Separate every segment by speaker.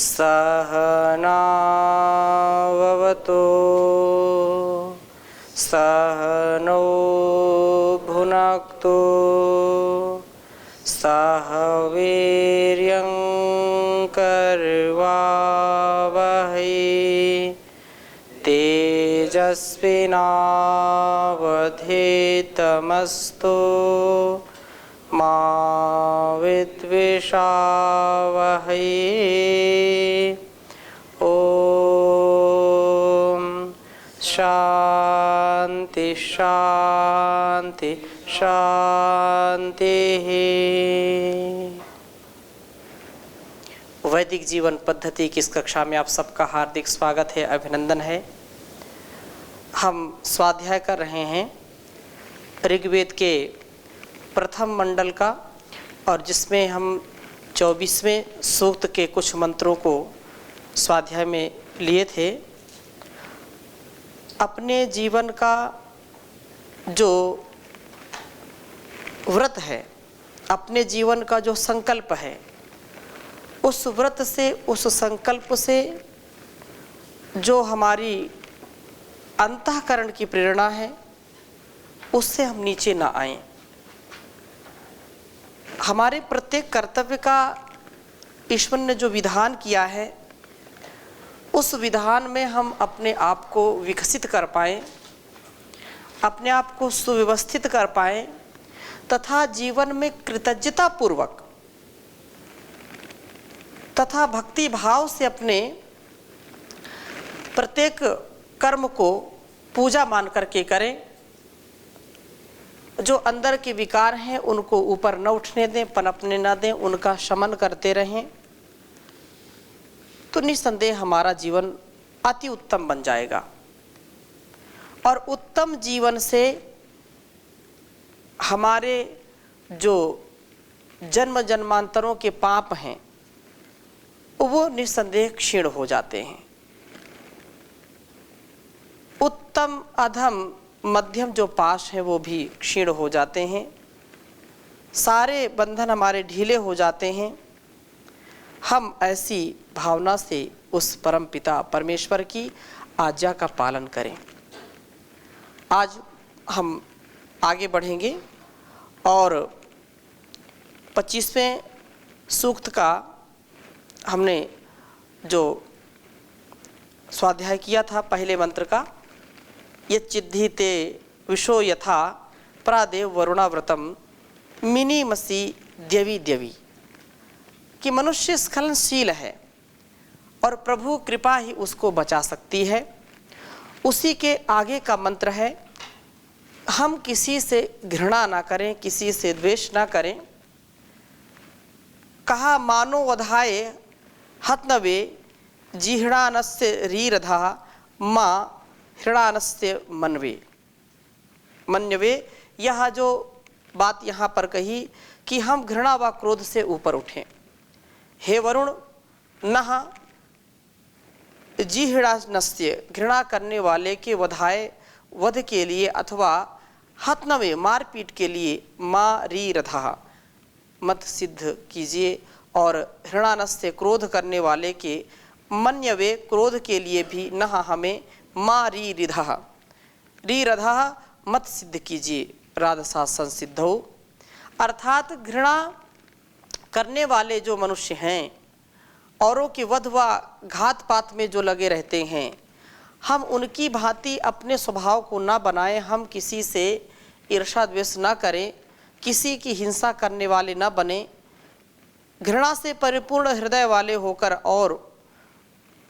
Speaker 1: सहनाववतु सहनौ भुनक्तु सह वीर्यं करवावहै तेजस्विनावधीतमस्तु मा विद्विषावहै। ओम शांति शांति शांति। वैदिक जीवन पद्धति की इस कक्षा में आप सबका हार्दिक स्वागत है, अभिनंदन है। हम स्वाध्याय कर रहे हैं ऋग्वेद के प्रथम मंडल का, और जिसमें हम 24वें सूक्त के कुछ मंत्रों को स्वाध्याय में लिए थे। अपने जीवन का जो व्रत है, अपने जीवन का जो संकल्प है, उस व्रत से, उस संकल्प से जो हमारी अंतःकरण की प्रेरणा है, उससे हम नीचे ना आएं। हमारे प्रत्येक कर्तव्य का ईश्वर ने जो विधान किया है, उस विधान में हम अपने आप को विकसित कर पाएं, अपने आप को सुव्यवस्थित कर पाएं, तथा जीवन में कृतज्ञता पूर्वक तथा भक्ति भाव से अपने प्रत्येक कर्म को पूजा मान करके करें। जो अंदर के विकार हैं उनको ऊपर न उठने दें, पनपने न दें, उनका शमन करते रहें, तो निस्संदेह हमारा जीवन अति उत्तम बन जाएगा। और उत्तम जीवन से हमारे जो जन्म जन्मांतरों के पाप हैं वो निस्संदेह क्षीण हो जाते हैं। उत्तम अधम मध्यम जो पाश है वो भी क्षीण हो जाते हैं, सारे बंधन हमारे ढीले हो जाते हैं। हम ऐसी भावना से उस परम पिता परमेश्वर की आज्ञा का पालन करें। आज हम आगे बढ़ेंगे और 25वें सूक्त का हमने जो स्वाध्याय किया था पहले मंत्र का, यच्चिद्धीते विशो यथा प्रादेव वरुणाव्रतम मिनीमसी द्यवी द्यवी, कि मनुष्य स्खलनशील है और प्रभु कृपा ही उसको बचा सकती है। उसी के आगे का मंत्र है, हम किसी से घृणा ना करें, किसी से द्वेष ना करें। कहा मानो वधाये हतनवे जिह्णानस्य रीरधा माँ हृणानस्य मन्यवे। यह जो बात यहाँ पर कही कि हम घृणा व क्रोध से ऊपर उठें। हे वरुण, नह जिह्णानस्य, घृणा करने वाले के वध के लिए अथवा हतनवे, मारपीट के लिए मारीरधा मत सिद्ध कीजिए, और हृणानस्य, क्रोध करने वाले के मन्यवे, क्रोध के लिए भी नह हमें मारीरिधा रीरधा मत सिद्ध कीजिए, राधसा संसिद्धो। अर्थात घृणा करने वाले जो मनुष्य हैं, औरों के वध व घात पात में जो लगे रहते हैं, हम उनकी भांति अपने स्वभाव को ना बनाएं। हम किसी से ईर्ष्या द्वेष ना करें, किसी की हिंसा करने वाले ना बने, घृणा से परिपूर्ण हृदय वाले होकर और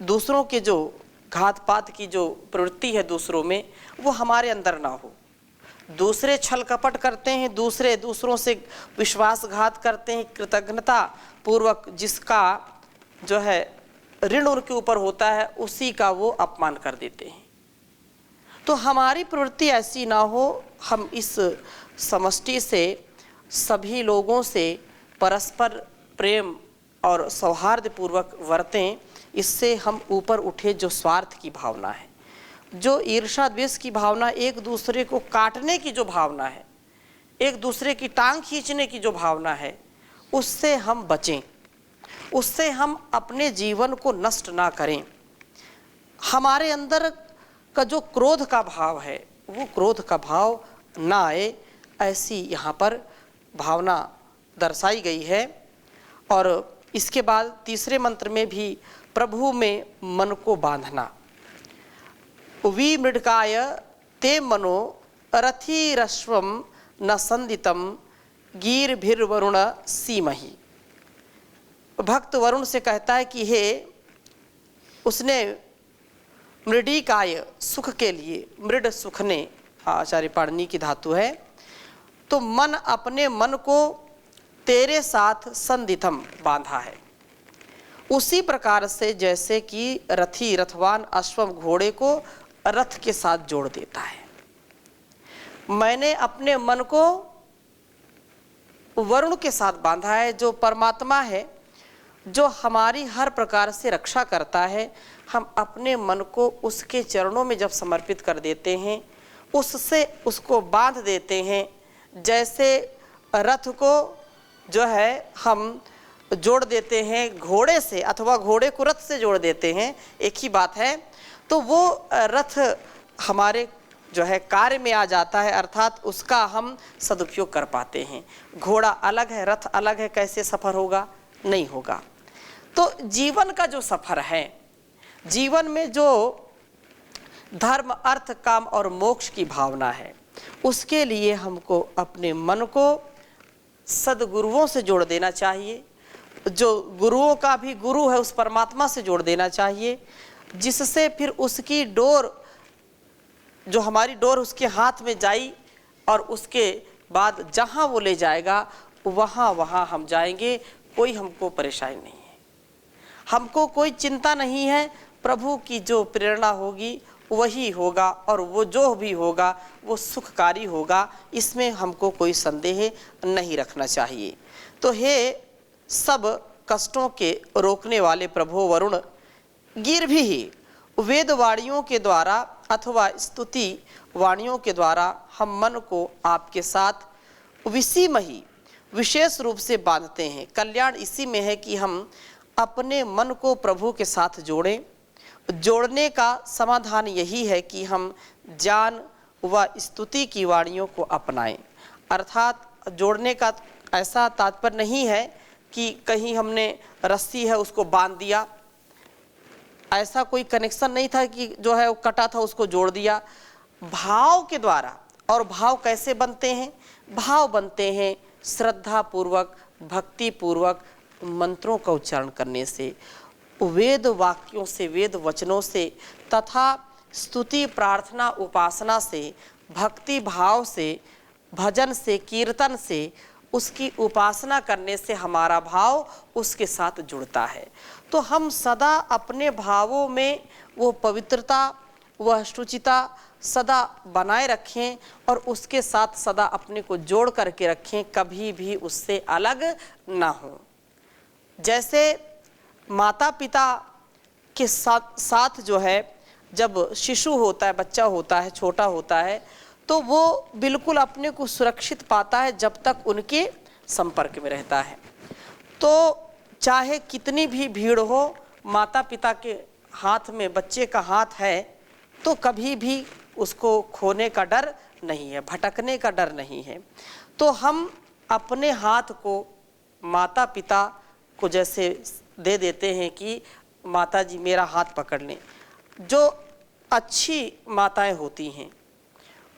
Speaker 1: दूसरों के जो घात पात की जो प्रवृत्ति है दूसरों में, वो हमारे अंदर ना हो। दूसरे छल कपट करते हैं, दूसरों से विश्वासघात करते हैं, कृतज्ञता पूर्वक जिसका जो है ऋण उनके ऊपर होता है उसी का वो अपमान कर देते हैं। तो हमारी प्रवृत्ति ऐसी ना हो। हम इस समष्टि से सभी लोगों से परस्पर प्रेम और सौहार्द पूर्वक वर्तें। इससे हम ऊपर उठे। जो स्वार्थ की भावना है, जो ईर्ष्या द्वेष की भावना, एक दूसरे को काटने की जो भावना है, एक दूसरे की टांग खींचने की जो भावना है, उससे हम बचें। उससे हम अपने जीवन को नष्ट ना करें। हमारे अंदर का जो क्रोध का भाव है वो क्रोध का भाव ना आए, ऐसी यहाँ पर भावना दर्शाई गई है। और इसके बाद तीसरे मंत्र में भी प्रभु में मन को बांधना। विमृडकाय ते मनो रथिरश्वम न संदितम गीर्भिर्वरुण सीमहि। भक्त वरुण से कहता है कि हे, उसने मृडिकाय सुख के लिए, मृड सुखने आचार्य पाणिनि की धातु है, तो मन अपने मन को तेरे साथ संदितम बांधा है। उसी प्रकार से जैसे कि रथी रथवान अश्वम घोड़े को रथ के साथ जोड़ देता है, मैंने अपने मन को वरुण के साथ बांधा है, जो परमात्मा है, जो हमारी हर प्रकार से रक्षा करता है। हम अपने मन को उसके चरणों में जब समर्पित कर देते हैं, उससे उसको बांध देते हैं। जैसे रथ को जो है हम जोड़ देते हैं घोड़े से, अथवा घोड़े को रथ से जोड़ देते हैं, एक ही बात है। तो वो रथ हमारे जो है कार्य में आ जाता है, अर्थात उसका हम सदुपयोग कर पाते हैं। घोड़ा अलग है, रथ अलग है, कैसे सफ़र होगा? नहीं होगा। तो जीवन का जो सफ़र है, जीवन में जो धर्म अर्थ काम और मोक्ष की भावना है, उसके लिए हमको अपने मन को सद्गुरुओं से जोड़ देना चाहिए। जो गुरुओं का भी गुरु है उस परमात्मा से जोड़ देना चाहिए, जिससे फिर उसकी डोर, जो हमारी डोर उसके हाथ में जाई, और उसके बाद जहाँ वो ले जाएगा वहाँ हम जाएंगे। कोई हमको परेशानी नहीं है, हमको कोई चिंता नहीं है। प्रभु की जो प्रेरणा होगी वही होगा, और वो जो भी होगा वो सुखकारी होगा, इसमें हमको कोई संदेह नहीं रखना चाहिए। तो हे सब कष्टों के रोकने वाले प्रभु वरुण, गिरभी ही वेदवाणियों के द्वारा अथवा स्तुति वाणियों के द्वारा हम मन को आपके साथ विषय में ही विशेष रूप से बांधते हैं। कल्याण इसी में है कि हम अपने मन को प्रभु के साथ जोड़ें। जोड़ने का समाधान यही है कि हम ज्ञान व स्तुति की वाणियों को अपनाएं। अर्थात जोड़ने का ऐसा तात्पर्य नहीं है कि कहीं हमने रस्सी है उसको बांध दिया, ऐसा कोई कनेक्शन नहीं था कि जो है वो कटा था उसको जोड़ दिया। भाव के द्वारा, और भाव कैसे बनते हैं? भाव बनते हैं श्रद्धा पूर्वक, भक्ति पूर्वक मंत्रों का उच्चारण करने से, वेद वाक्यों से, वेद वचनों से, तथा स्तुति प्रार्थना उपासना से, भक्ति भाव से, भजन से, कीर्तन से, उसकी उपासना करने से हमारा भाव उसके साथ जुड़ता है। तो हम सदा अपने भावों में वो पवित्रता, वह शुचिता सदा बनाए रखें, और उसके साथ सदा अपने को जोड़ करके रखें, कभी भी उससे अलग ना हो। जैसे माता पिता के साथ जो है, जब शिशु होता है, बच्चा होता है, छोटा होता है, तो वो बिल्कुल अपने को सुरक्षित पाता है जब तक उनके संपर्क में रहता है। तो चाहे कितनी भी भीड़ हो, माता पिता के हाथ में बच्चे का हाथ है, तो कभी भी उसको खोने का डर नहीं है, भटकने का डर नहीं है। तो हम अपने हाथ को माता पिता को जैसे दे देते हैं कि माता जी मेरा हाथ पकड़ लें। जो अच्छी माताएं होती हैं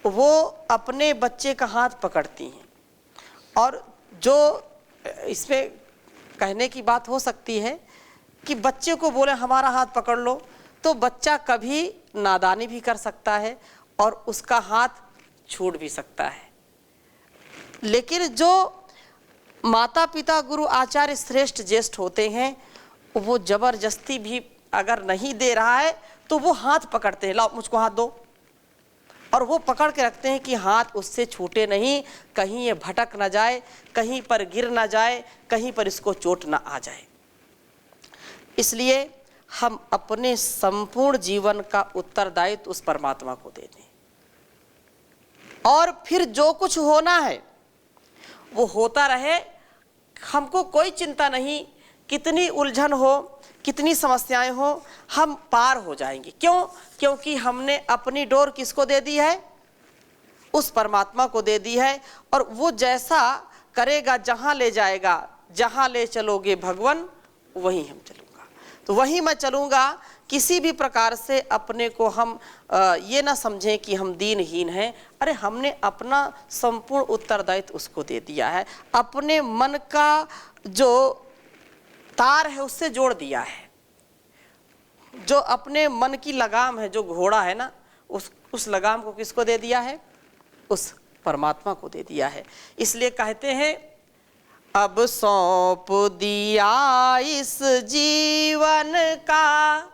Speaker 1: वो अपने बच्चे का हाथ पकड़ती हैं, और जो इसमें कहने की बात हो सकती है कि बच्चे को बोले हमारा हाथ पकड़ लो, तो बच्चा कभी नादानी भी कर सकता है और उसका हाथ छूट भी सकता है। लेकिन जो माता पिता गुरु आचार्य श्रेष्ठ ज्येष्ठ होते हैं, वो जबरदस्ती भी अगर नहीं दे रहा है तो वो हाथ पकड़ते हैं, लाओ मुझको हाथ दो, और वो पकड़ के रखते हैं कि हाथ उससे छूटे नहीं, कहीं ये भटक ना जाए, कहीं पर गिर ना जाए, कहीं पर इसको चोट ना आ जाए। इसलिए हम अपने संपूर्ण जीवन का उत्तरदायित्व उस परमात्मा को दे दें, और फिर जो कुछ होना है वो होता रहे। हमको कोई चिंता नहीं कितनी उलझन हो, कितनी समस्याएं हो, हम पार हो जाएंगे। क्यों? क्योंकि हमने अपनी डोर किसको दे दी है? उस परमात्मा को दे दी है। और वो जैसा करेगा, जहाँ ले जाएगा, जहाँ ले चलोगे भगवान वहीं हम चलूँगा, तो वहीं मैं चलूँगा। किसी भी प्रकार से अपने को हम ये ना समझें कि हम दीनहीन हैं। अरे हमने अपना संपूर्ण उत्तरदायित्व उसको दे दिया है, अपने मन का जो तार है उससे जोड़ दिया है, जो अपने मन की लगाम है, जो घोड़ा है ना, उस लगाम को किसको दे दिया है? उस परमात्मा को दे दिया है। इसलिए कहते हैं अब सौंप दिया इस जीवन का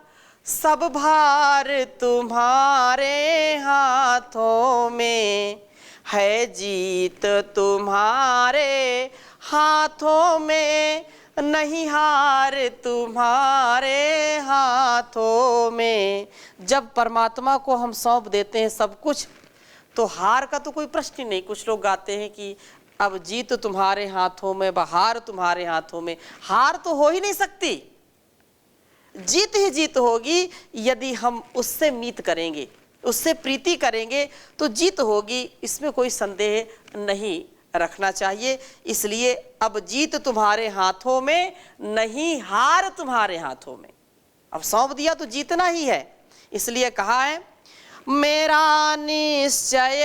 Speaker 1: सब भार तुम्हारे हाथों में, है जीत तुम्हारे हाथों में, नहीं हार तुम्हारे हाथों में। जब परमात्मा को हम सौंप देते हैं सब कुछ, तो हार का तो कोई प्रश्न ही नहीं। कुछ लोग गाते हैं कि अब जीत तुम्हारे हाथों में, बहार तुम्हारे हाथों में। हार तो हो ही नहीं सकती, जीत ही जीत होगी। यदि हम उससे मीत करेंगे, उससे प्रीति करेंगे, तो जीत होगी, इसमें कोई संदेह नहीं रखना चाहिए। इसलिए अब जीत तुम्हारे हाथों में, नहीं हार तुम्हारे हाथों में। अब सौंप दिया तो जीतना ही है। इसलिए कहा है मेरा निश्चय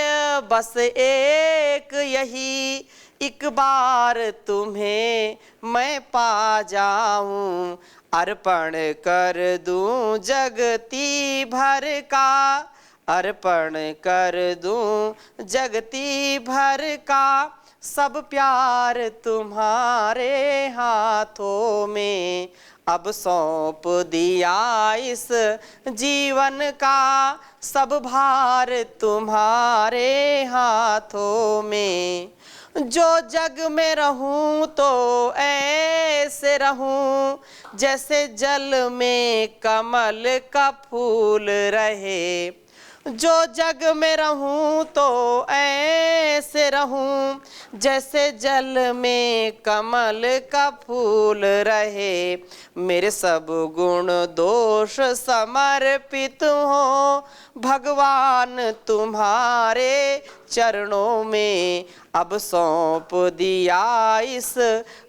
Speaker 1: बस एक यही, एक बार तुम्हें मैं पा जाऊं, अर्पण कर दूं जगती भर का, अर्पण कर दूं जगती भर का, सब प्यार तुम्हारे हाथों में। अब सौंप दिया इस जीवन का सब भार तुम्हारे हाथों में। जो जग में रहूं तो ऐसे रहूं, जैसे जल में कमल का फूल रहे। जो जग में रहूं तो ऐसे रहूं, जैसे जल में कमल का फूल रहे। मेरे सब गुण दोष समर्पित हो भगवान तुम्हारे चरणों में। अब सौंप दिया इस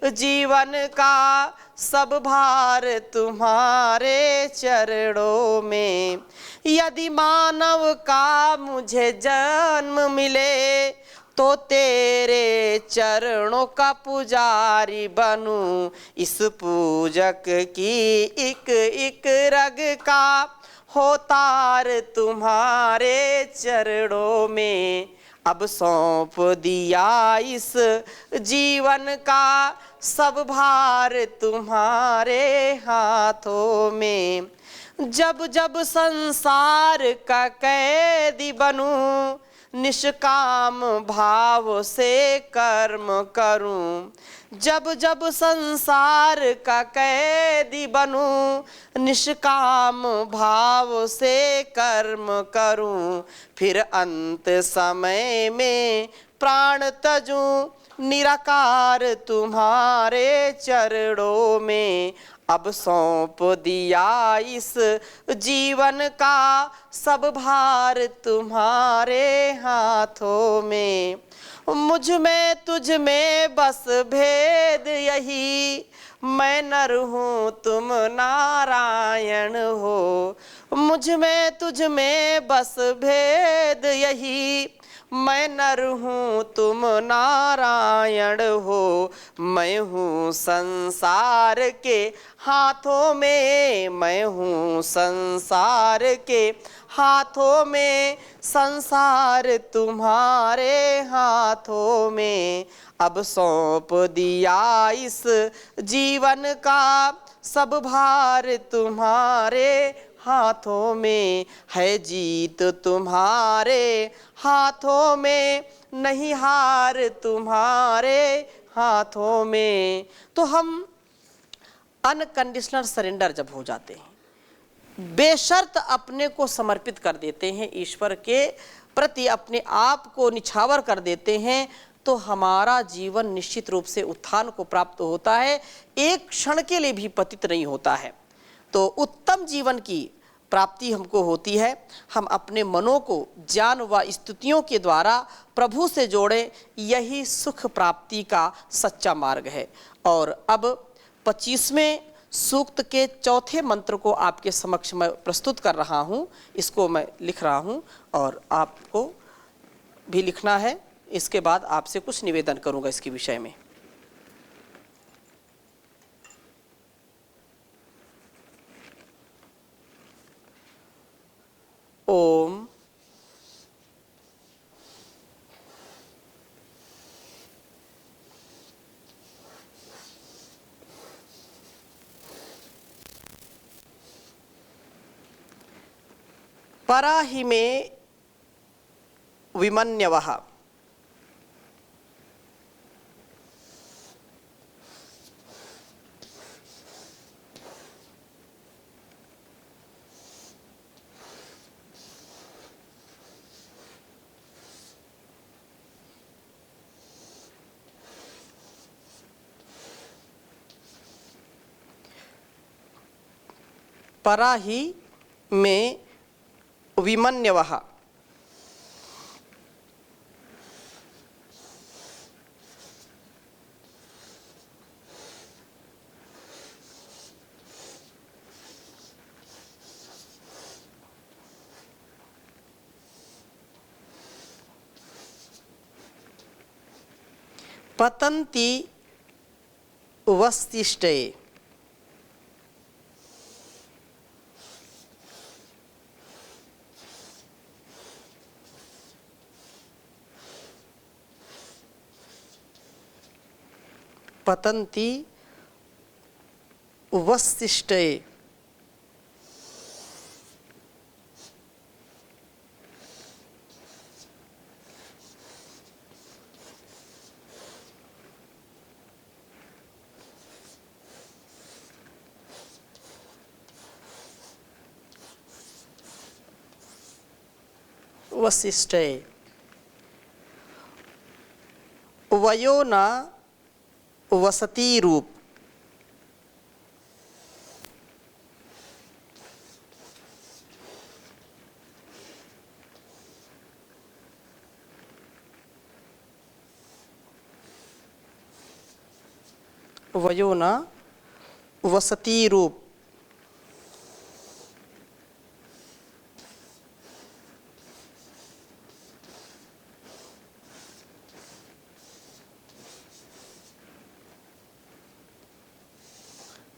Speaker 1: जीवन का सब भार तुम्हारे चरणों में। यदि मानव का मुझे जन्म मिले, तो तेरे चरणों का पुजारी बनूं। इस पूजक की एक एक रग का हो तार तुम्हारे चरणों में। अब सौंप दिया इस जीवन का सब भार तुम्हारे हाथों में। जब जब संसार का कैदी बनूं, निष्काम भाव से कर्म करूं। जब जब संसार का कैदी बनूं, निष्काम भाव से कर्म करूं। फिर अंत समय में प्राण तजूं, निराकार तुम्हारे चरणों में। अब सौंप दिया इस जीवन का सब भार तुम्हारे हाथों में। मुझ में तुझ में बस भेद यही, मैं नर हूँ तुम नारायण हो। मुझ में तुझ में बस भेद यही, मैं नर हूँ तुम नारायण हो। मैं हूँ संसार के हाथों में, मैं हूँ संसार के हाथों में। संसार तुम्हारे हाथों में। अब सौंप दिया इस जीवन का सब भार तुम्हारे हाथों में। है जीत तुम्हारे हाथों में, नहीं हार तुम्हारे हाथों में। तो हम अनकंडीशनल सरेंडर जब हो जाते हैं, बेशर्त अपने को समर्पित कर देते हैं ईश्वर के प्रति, अपने आप को निछावर कर देते हैं, तो हमारा जीवन निश्चित रूप से उत्थान को प्राप्त होता है, एक क्षण के लिए भी पतित नहीं होता है। तो उत्तम जीवन की प्राप्ति हमको होती है, हम अपने मनों को ज्ञान व स्तुतियों के द्वारा प्रभु से जोड़ें, यही सुख प्राप्ति का सच्चा मार्ग है। और अब 25वें सूक्त के चौथे मंत्र को आपके समक्ष मैं प्रस्तुत कर रहा हूँ। इसको मैं लिख रहा हूँ और आपको भी लिखना है। इसके बाद आपसे कुछ निवेदन करूँगा इसके विषय में। ओम पराहि मे विमन्यवः पराहि मे विमन्यवः पतन्ति वस्तिष्ठये। पतन्ति वस्तिष्ठये। वसिष्ठये वयो न वसति रूप। वयो न वसति रूप।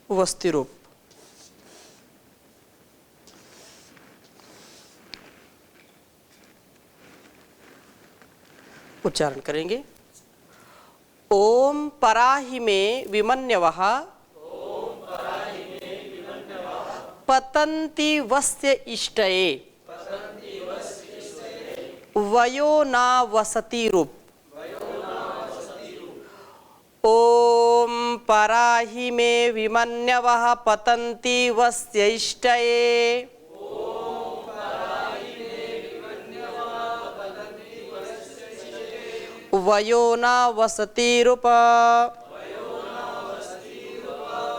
Speaker 1: वस्ति रूप। उच्चारण करेंगे। ओम पराहि मे विमन्यवः पतन्ति वस्य इष्टये वयो न वसति रूप। ओम पराहि मे विमन्यवः पतन्ति वस्य इष्टये वयो न वसति रूप।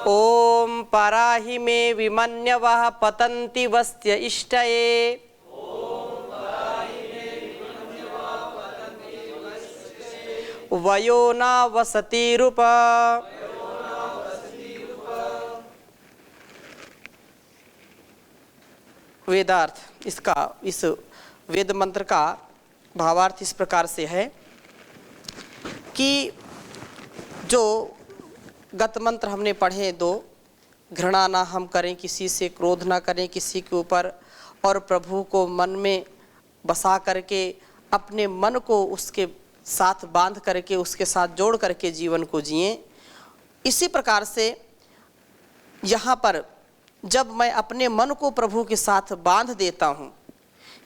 Speaker 1: ओम पराहि मे विमन्यवः पतन्ति वस्य इष्टये वयो न वसति रूप। वेदार्थ इस वेद मंत्र का भावार्थ इस प्रकार से है कि जो गत मंत्र हमने पढ़े दो, घृणा ना हम करें किसी से, क्रोध ना करें किसी के ऊपर, और प्रभु को मन में बसा करके अपने मन को उसके साथ बांध करके उसके साथ जोड़ करके जीवन को जिएं। इसी प्रकार से यहाँ पर जब मैं अपने मन को प्रभु के साथ बांध देता हूँ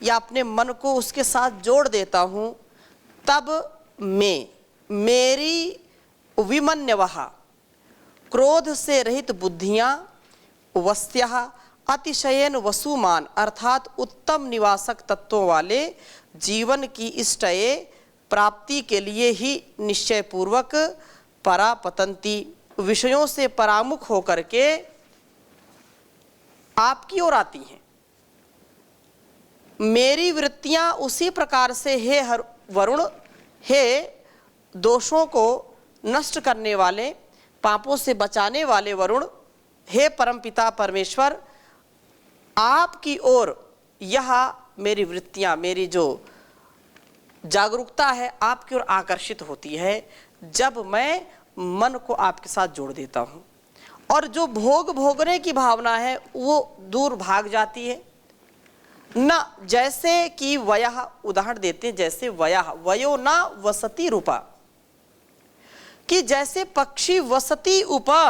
Speaker 1: या अपने मन को उसके साथ जोड़ देता हूँ, तब मेरी विमन्यवः क्रोध से रहित बुद्धियाँ, वस्त्यः अतिशयन वसुमान अर्थात उत्तम निवासक तत्वों वाले जीवन की इष्टये प्राप्ति के लिए ही निश्चय पूर्वक परापतंती, विषयों से परामुख होकर के आपकी ओर आती हैं। मेरी वृत्तियां उसी प्रकार से हे वरुण, हे दोषों को नष्ट करने वाले, पापों से बचाने वाले वरुण, हे परमपिता परमेश्वर, आपकी ओर यह मेरी वृत्तियां, मेरी जो जागरूकता है आपकी ओर आकर्षित होती है जब मैं मन को आपके साथ जोड़ देता हूँ, और जो भोग भोगने की भावना है वो दूर भाग जाती है। न जैसे कि वयः, उदाहरण देते हैं, जैसे वयः वयो न वसति रूपा, कि जैसे पक्षी वसति उपा,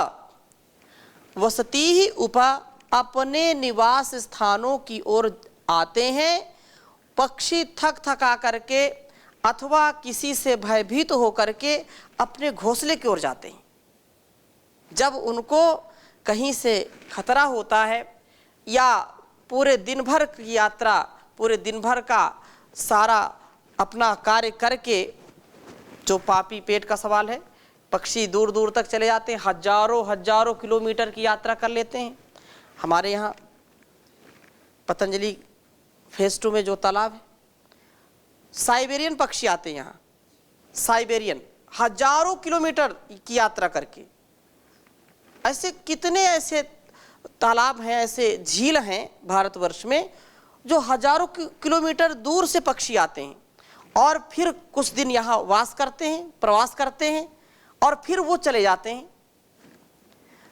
Speaker 1: वसति ही उपा, अपने निवास स्थानों की ओर आते हैं। पक्षी थक थका करके अथवा किसी से भयभीत होकर के अपने घोंसले की ओर जाते हैं। जब उनको कहीं से खतरा होता है या पूरे दिन भर की यात्रा, पूरे दिन भर का सारा अपना कार्य करके, जो पापी पेट का सवाल है, पक्षी दूर दूर तक चले जाते हैं, हजारों हजारों किलोमीटर की यात्रा कर लेते हैं। हमारे यहाँ पतंजलि फेज 2 में जो तालाब है, साइबेरियन पक्षी आते हैं यहाँ, साइबेरियन, हजारों किलोमीटर की यात्रा करके। ऐसे कितने ऐसे तालाब हैं, ऐसे झील हैं भारतवर्ष में जो हजारों किलोमीटर दूर से पक्षी आते हैं और फिर कुछ दिन यहाँ वास करते हैं, प्रवास करते हैं और फिर वो चले जाते हैं।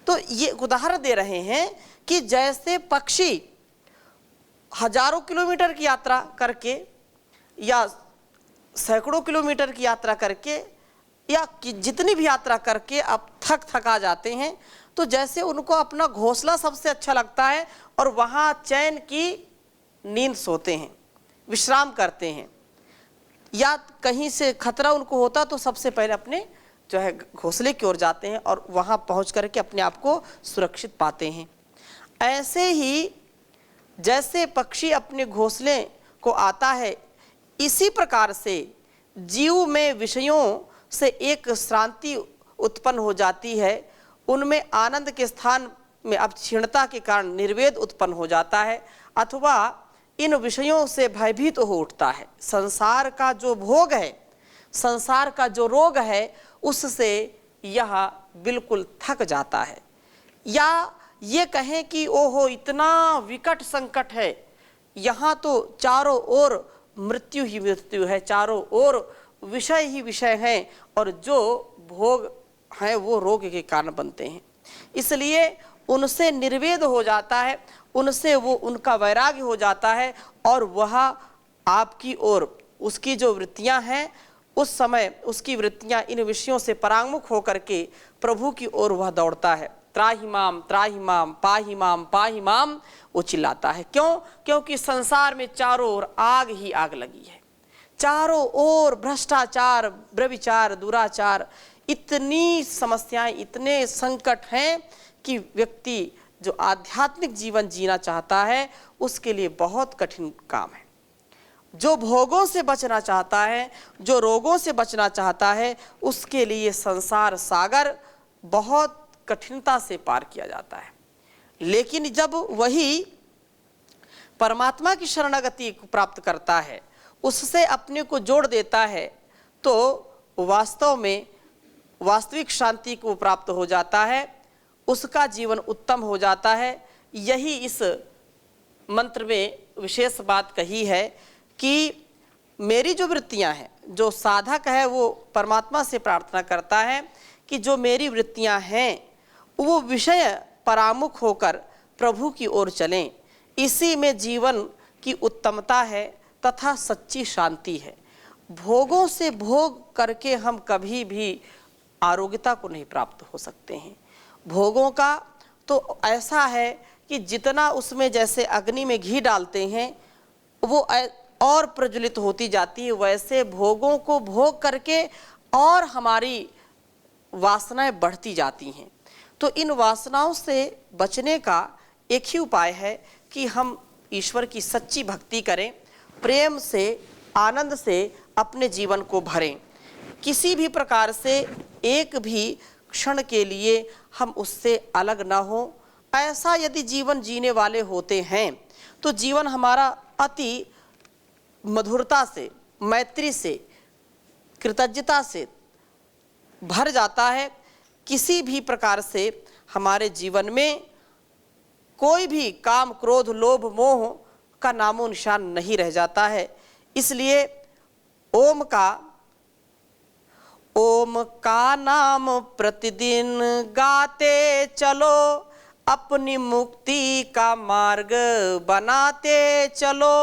Speaker 1: तो ये उदाहरण दे रहे हैं कि जैसे पक्षी हजारों किलोमीटर की यात्रा करके या सैकड़ों किलोमीटर की यात्रा करके या जितनी भी यात्रा करके अब थका जाते हैं, तो जैसे उनको अपना घोंसला सबसे अच्छा लगता है और वहाँ चैन की नींद सोते हैं, विश्राम करते हैं, या कहीं से खतरा उनको होता तो सबसे पहले अपने जो है घोंसले की ओर जाते हैं और वहाँ पहुँच करके अपने आप को सुरक्षित पाते हैं। ऐसे ही जैसे पक्षी अपने घोंसले को आता है, इसी प्रकार से जीव में विषयों से एक श्रांति उत्पन्न हो जाती है, उनमें आनंद के स्थान में अब क्षीणता के कारण निर्वेद उत्पन्न हो जाता है अथवा इन विषयों से भयभीत हो उठता है। संसार का जो भोग है, संसार का जो रोग है, उससे यह बिल्कुल थक जाता है, या ये कहें कि ओहो इतना विकट संकट है, यहाँ तो चारों ओर मृत्यु ही मृत्यु है, चारों ओर विषय ही विषय हैं और जो भोग हैं वो रोग के कारण बनते हैं। इसलिए उनसे निर्वेद हो जाता है, उनसे वो उनका वैराग्य हो जाता है और वह आपकी ओर, उसकी जो वृत्तियां हैं उस समय उसकी वृत्तियां इन विषयों से परांगमुख होकर के प्रभु की ओर वह दौड़ता है। त्राहि माम पाहि माम पाहि माम, वो चिल्लाता है। क्यों? क्योंकि संसार में चारों ओर आग ही आग लगी है, चारों ओर भ्रष्टाचार, व्यभिचार, दुराचार, इतनी समस्याएं, इतने संकट हैं कि व्यक्ति जो आध्यात्मिक जीवन जीना चाहता है उसके लिए बहुत कठिन काम है। जो भोगों से बचना चाहता है, जो रोगों से बचना चाहता है, उसके लिए संसार सागर बहुत कठिनता से पार किया जाता है। लेकिन जब वही परमात्मा की शरणागति को प्राप्त करता है, उससे अपने को जोड़ देता है, तो वास्तव में वास्तविक शांति को प्राप्त हो जाता है, उसका जीवन उत्तम हो जाता है। यही इस मंत्र में विशेष बात कही है कि मेरी जो वृत्तियां हैं, जो साधक है वो परमात्मा से प्रार्थना करता है कि जो मेरी वृत्तियां हैं वो विषय परामुख होकर प्रभु की ओर चलें। इसी में जीवन की उत्तमता है तथा सच्ची शांति है। भोगों से भोग करके हम कभी भी आरोग्यता को नहीं प्राप्त हो सकते हैं। भोगों का तो ऐसा है कि जितना उसमें जैसे अग्नि में घी डालते हैं वो और प्रज्वलित होती जाती है, वैसे भोगों को भोग करके और हमारी वासनाएं बढ़ती जाती हैं। तो इन वासनाओं से बचने का एक ही उपाय है कि हम ईश्वर की सच्ची भक्ति करें, प्रेम से, आनंद से अपने जीवन को भरें। किसी भी प्रकार से एक भी क्षण के लिए हम उससे अलग ना हो। ऐसा यदि जीवन जीने वाले होते हैं तो जीवन हमारा अति मधुरता से, मैत्री से, कृतज्ञता से भर जाता है। किसी भी प्रकार से हमारे जीवन में कोई भी काम, क्रोध, लोभ, मोह का नामो निशान नहीं रह जाता है। इसलिए ओम का नाम प्रतिदिन गाते चलो, अपनी मुक्ति का मार्ग बनाते चलो।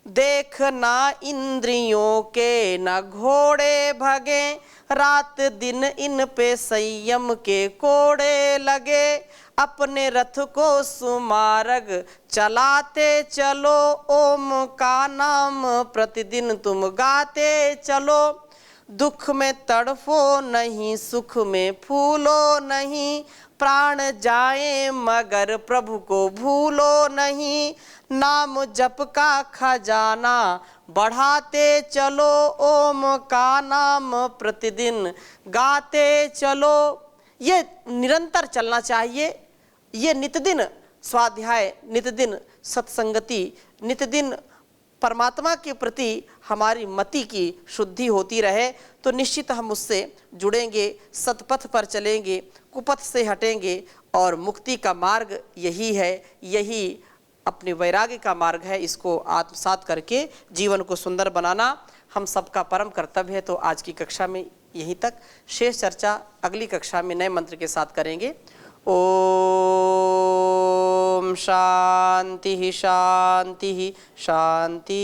Speaker 1: देखना इंद्रियों के न घोड़े भगे, रात दिन इन पे संयम के कोड़े लगे। अपने रथ को सुमार्ग चलाते चलो, ओम का नाम प्रतिदिन तुम गाते चलो। दुख में तड़फो नहीं, सुख में फूलो नहीं, प्राण जाए मगर प्रभु को भूलो नहीं। नाम जप का खजाना बढ़ाते चलो, ओम का नाम प्रतिदिन गाते चलो। ये निरंतर चलना चाहिए। ये नित्यदिन स्वाध्याय, नित्यदिन सत्संगति, नित्यदिन परमात्मा के प्रति हमारी मति की शुद्धि होती रहे तो निश्चित हम उससे जुड़ेंगे, सतपथ पर चलेंगे, कुपथ से हटेंगे और मुक्ति का मार्ग यही है, यही अपने वैराग्य का मार्ग है। इसको आत्मसात करके जीवन को सुंदर बनाना हम सबका परम कर्तव्य है। तो आज की कक्षा में यहीं तक, शेष चर्चा अगली कक्षा में नए मंत्र के साथ करेंगे। ओम शांति शांति शांति।